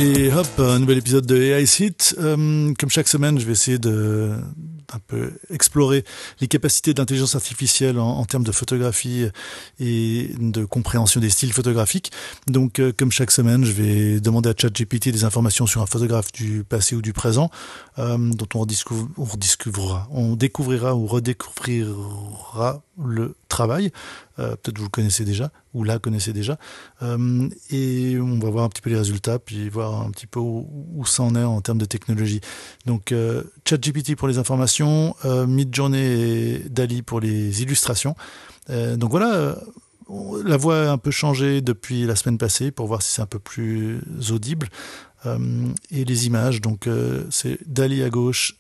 Et hop, un nouvel épisode de AI Hit. Comme chaque semaine, je vais essayer de un peu explorer les capacités de l'intelligence artificielle en termes de photographie et de compréhension des styles photographiques. Donc, comme chaque semaine, je vais demander à ChatGPT des informations sur un photographe du passé ou du présent, dont on découvrira ou redécouvrira le travail. Peut-être vous le connaissez déjà ou la connaissez déjà, et on va voir un petit peu les résultats, puis voir un petit peu où ça en est en termes de technologie. Donc ChatGPT pour les informations, Midjourney et DALL-E pour les illustrations. Donc voilà, la voix a un peu changé depuis la semaine passée pour voir si c'est un peu plus audible, et les images, donc c'est DALL-E à gauche,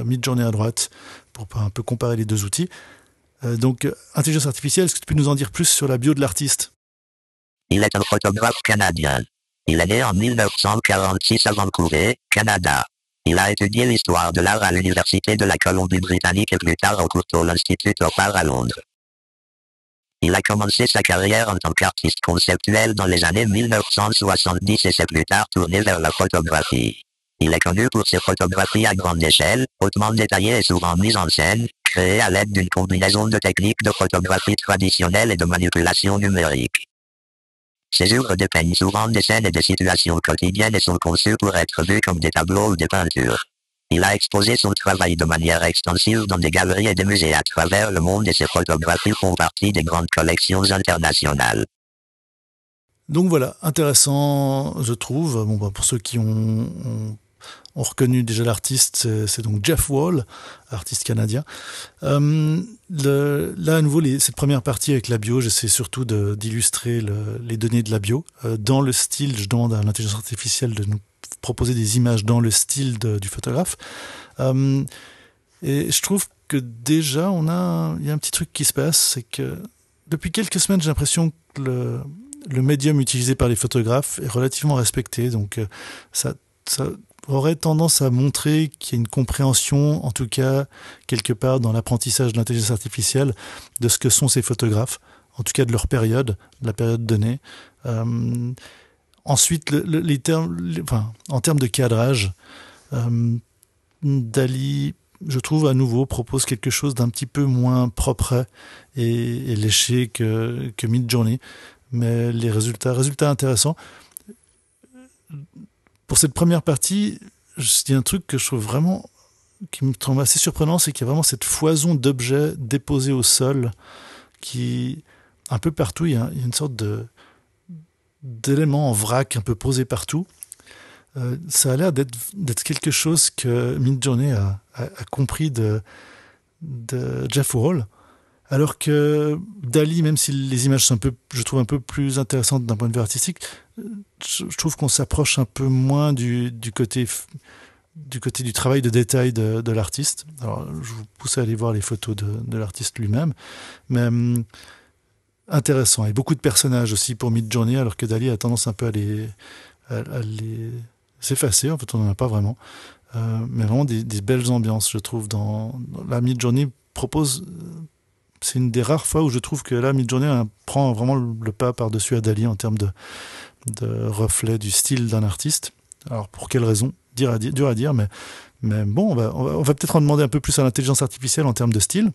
Midjourney à droite, pour un peu comparer les deux outils. Donc, intelligence artificielle, est-ce que tu peux nous en dire plus sur la bio de l'artiste? Il est un photographe canadien. Il est né en 1946 à Vancouver, Canada. Il a étudié l'histoire de l'art à l'Université de la Colombie-Britannique et plus tard au Courtauld Institute of Art à Londres. Il a commencé sa carrière en tant qu'artiste conceptuel dans les années 1970 et s'est plus tard tourné vers la photographie. Il est connu pour ses photographies à grande échelle, hautement détaillées et souvent mises en scène, créées à l'aide d'une combinaison de techniques de photographie traditionnelle et de manipulation numérique. Ses œuvres dépeignent souvent des scènes et des situations quotidiennes et sont conçues pour être vues comme des tableaux ou des peintures. Il a exposé son travail de manière extensive dans des galeries et des musées à travers le monde et ses photographies font partie des grandes collections internationales. Donc voilà, intéressant, je trouve. Bon, pour ceux qui ont reconnu déjà l'artiste, c'est donc Jeff Wall, artiste canadien. Là, à nouveau, cette première partie avec la bio, j'essaie surtout d'illustrer les données de la bio. Dans le style, je demande à l'intelligence artificielle de nous proposer des images dans le style du photographe. Et je trouve que déjà, il y a un petit truc qui se passe, c'est que depuis quelques semaines, j'ai l'impression que le médium utilisé par les photographes est relativement respecté. Donc, ça aurait tendance à montrer qu'il y a une compréhension, en tout cas, quelque part dans l'apprentissage de l'intelligence artificielle, de ce que sont ces photographes, en tout cas de leur période, de la période donnée. Ensuite, en termes de cadrage, DALL-E, je trouve, à nouveau, propose quelque chose d'un petit peu moins propre et léché que Midjourney. Mais les résultats intéressants. Pour cette première partie, il y a un truc que je trouve vraiment, qui me semble assez surprenant, c'est qu'il y a vraiment cette foison d'objets déposés au sol qui, un peu partout, il y a une sorte d'éléments en vrac un peu posés partout. Ça a l'air d'être quelque chose que Midjourney a compris de Jeff Wall. Alors que DALL-E, même si les images sont je trouve un peu plus intéressantes d'un point de vue artistique, je trouve qu'on s'approche un peu moins du côté du travail de détail de l'artiste. Alors, je vous pousse à aller voir les photos de l'artiste lui-même, mais intéressant. Et beaucoup de personnages aussi pour Midjourney, alors que DALL-E a tendance un peu à les s'effacer. En fait, on n'en a pas vraiment. Mais vraiment des belles ambiances, je trouve. Dans la Midjourney propose... C'est une des rares fois où je trouve que là, Midjourney prend vraiment le pas par-dessus à DALL-E en termes de reflet du style d'un artiste. Alors, pour quelle raison? Dur à dire, mais bon, on va peut-être en demander un peu plus à l'intelligence artificielle en termes de style.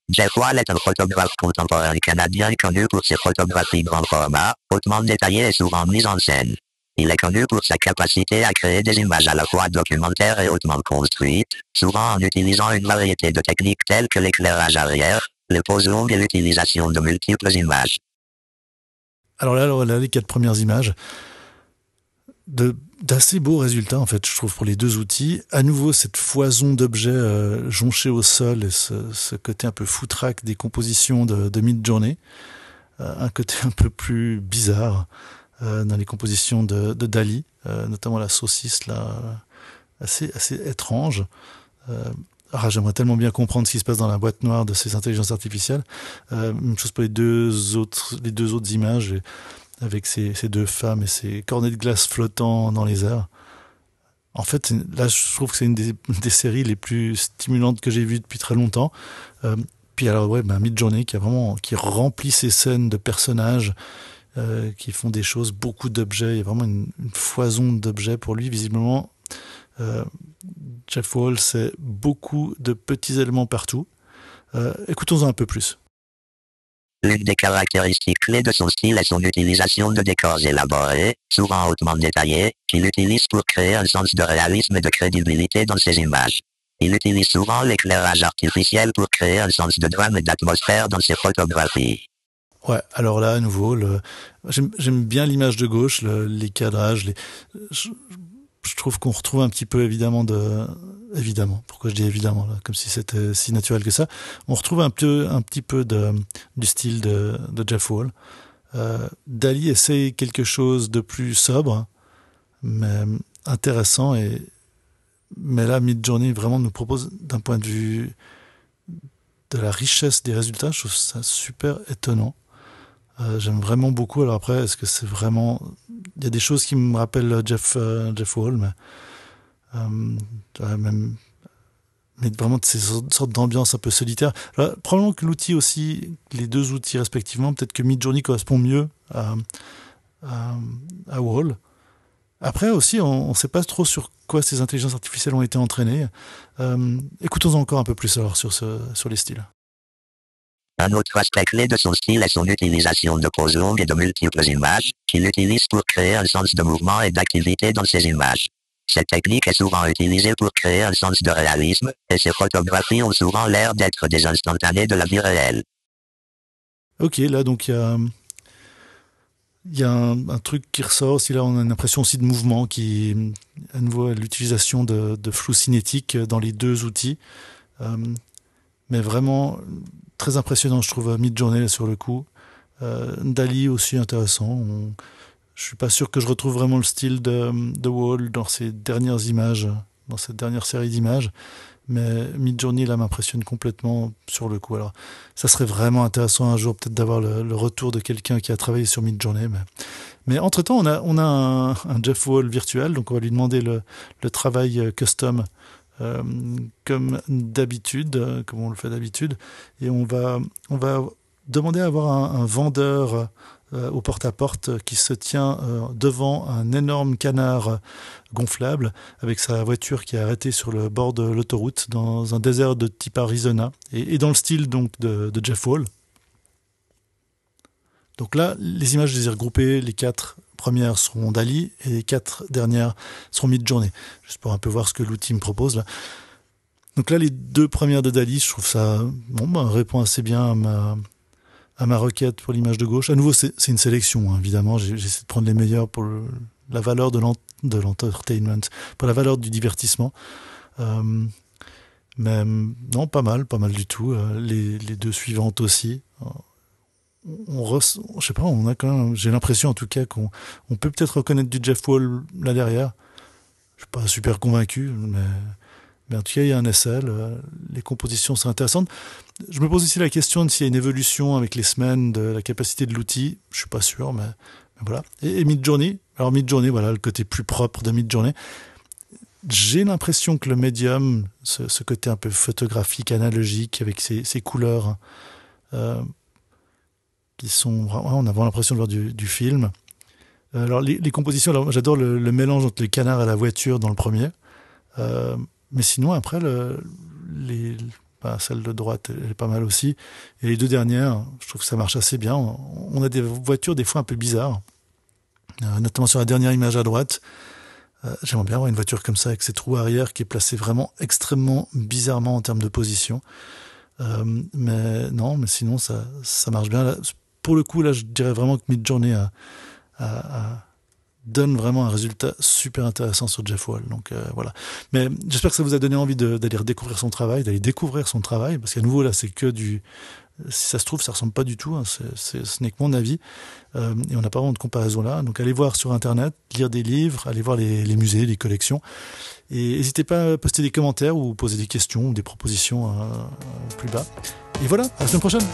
Jeff Wall est un photographe contemporain canadien connu pour ses photographies grand format, hautement détaillées et souvent mises en scène. Il est connu pour sa capacité à créer des images à la fois documentaires et hautement construites, souvent en utilisant une variété de techniques telles que l'éclairage arrière, les poses longues et l'utilisation de multiples images. Alors là, les 4 premières images, d'assez beaux résultats, en fait, je trouve, pour les deux outils. À nouveau, cette foison d'objets jonchés au sol et ce côté un peu foutraque des compositions de Midjourney. Un côté un peu plus bizarre dans les compositions de DALL-E, notamment la saucisse là, assez étrange. J'aimerais tellement bien comprendre ce qui se passe dans la boîte noire de ces intelligences artificielles. Même chose pour les deux autres images, avec ces deux femmes et ces cornets de glace flottants dans les airs. En fait, là, je trouve que c'est une des séries les plus stimulantes que j'ai vues depuis très longtemps. Puis alors, Midjourney qui remplit ces scènes de personnages qui font des choses, beaucoup d'objets. Il y a vraiment une foison d'objets pour lui, visiblement. Jeff Wall, c'est beaucoup de petits éléments partout. Écoutons-en un peu plus. L'une des caractéristiques clés de son style est son utilisation de décors élaborés, souvent hautement détaillés, qu'il utilise pour créer un sens de réalisme et de crédibilité dans ses images. Il utilise souvent l'éclairage artificiel pour créer un sens de drame et d'atmosphère dans ses photographies. Ouais, alors là, à nouveau, j'aime bien l'image de gauche, les cadrages, je trouve qu'on retrouve un petit peu évidemment, pourquoi je dis évidemment là, comme si c'était si naturel que ça, on retrouve un petit peu du style de Jeff Wall. Dali essaie quelque chose de plus sobre, mais intéressant, mais là Midjourney vraiment nous propose d'un point de vue de la richesse des résultats, je trouve ça super étonnant. J'aime vraiment beaucoup. Alors après, est-ce que c'est vraiment... Il y a des choses qui me rappellent Jeff Wall, mais vraiment de ces sortes d'ambiance un peu solitaire. Alors, probablement que l'outil aussi, les deux outils respectivement, peut-être que Midjourney correspond mieux à Wall. Après aussi, on ne sait pas trop sur quoi ces intelligences artificielles ont été entraînées. Écoutons encore un peu plus alors sur les styles. Un autre aspect clé de son style est son utilisation de poses longues et de multiples images, qu'il utilise pour créer un sens de mouvement et d'activité dans ses images. Cette technique est souvent utilisée pour créer un sens de réalisme, et ses photographies ont souvent l'air d'être des instantanés de la vie réelle. Ok, là donc il y a un truc qui ressort aussi, là on a une impression aussi de mouvement, à nouveau l'utilisation de flou cinétique dans les deux outils. Mais vraiment très impressionnant, je trouve, Midjourney sur le coup. Dali aussi intéressant. Je suis pas sûr que je retrouve vraiment le style de Wall dans ces dernières images, dans cette dernière série d'images, mais Midjourney là m'impressionne complètement sur le coup. Alors ça serait vraiment intéressant un jour peut-être d'avoir le retour de quelqu'un qui a travaillé sur Midjourney, mais entre-temps on a un Jeff Wall virtuel, donc on va lui demander le travail custom comme d'habitude, comme on le fait d'habitude, et on va demander à avoir un vendeur au porte-à-porte qui se tient devant un énorme canard gonflable avec sa voiture qui est arrêtée sur le bord de l'autoroute dans un désert de type Arizona et dans le style donc de Jeff Wall. Donc là, les images, je les ai regroupées, les 4 premières seront Dali et les 4 dernières seront Midjourney, juste pour un peu voir ce que l'outil me propose là. Donc là, les 2 premières de Dali, je trouve ça répond assez bien à ma requête pour l'image de gauche. À nouveau, c'est une sélection, hein, évidemment. J'essaie de prendre les meilleurs pour la valeur de l'entertainment, pour la valeur du divertissement. Mais non, pas mal du tout. Les 2 suivantes aussi. Je sais pas, on a quand même, j'ai l'impression en tout cas qu'on peut peut-être reconnaître du Jeff Wall là derrière. Je suis pas super convaincu, mais en tout cas il y a un SL, les compositions sont intéressantes. Je me pose aussi la question de s'il y a une évolution avec les semaines de la capacité de l'outil. Je suis pas sûr, mais voilà. Et Midjourney, alors Midjourney, voilà le côté plus propre de Midjourney. J'ai l'impression que le médium, ce côté un peu photographique, analogique, avec ces couleurs. Qui sont, on a vraiment l'impression de voir du film. Alors les compositions, alors, j'adore le mélange entre les canards et la voiture dans le premier, mais sinon après celle de droite elle est pas mal aussi, et les 2 dernières, je trouve que ça marche assez bien. On a des voitures des fois un peu bizarres, notamment sur la dernière image à droite. J'aimerais bien avoir une voiture comme ça avec ses trous arrière qui est placée vraiment extrêmement bizarrement en termes de position. Mais sinon ça marche bien. Là, pour le coup, là, je dirais vraiment que Midjourney donne vraiment un résultat super intéressant sur Jeff Wall. Donc voilà. Mais j'espère que ça vous a donné envie d'aller découvrir son travail, parce qu'à nouveau là, c'est que si ça se trouve, ça ressemble pas du tout. Hein, ce n'est que mon avis, et on n'a pas vraiment de comparaison là. Donc allez voir sur Internet, lire des livres, allez voir les musées, les collections, et n'hésitez pas à poster des commentaires ou poser des questions ou des propositions plus bas. Et voilà, à la semaine prochaine.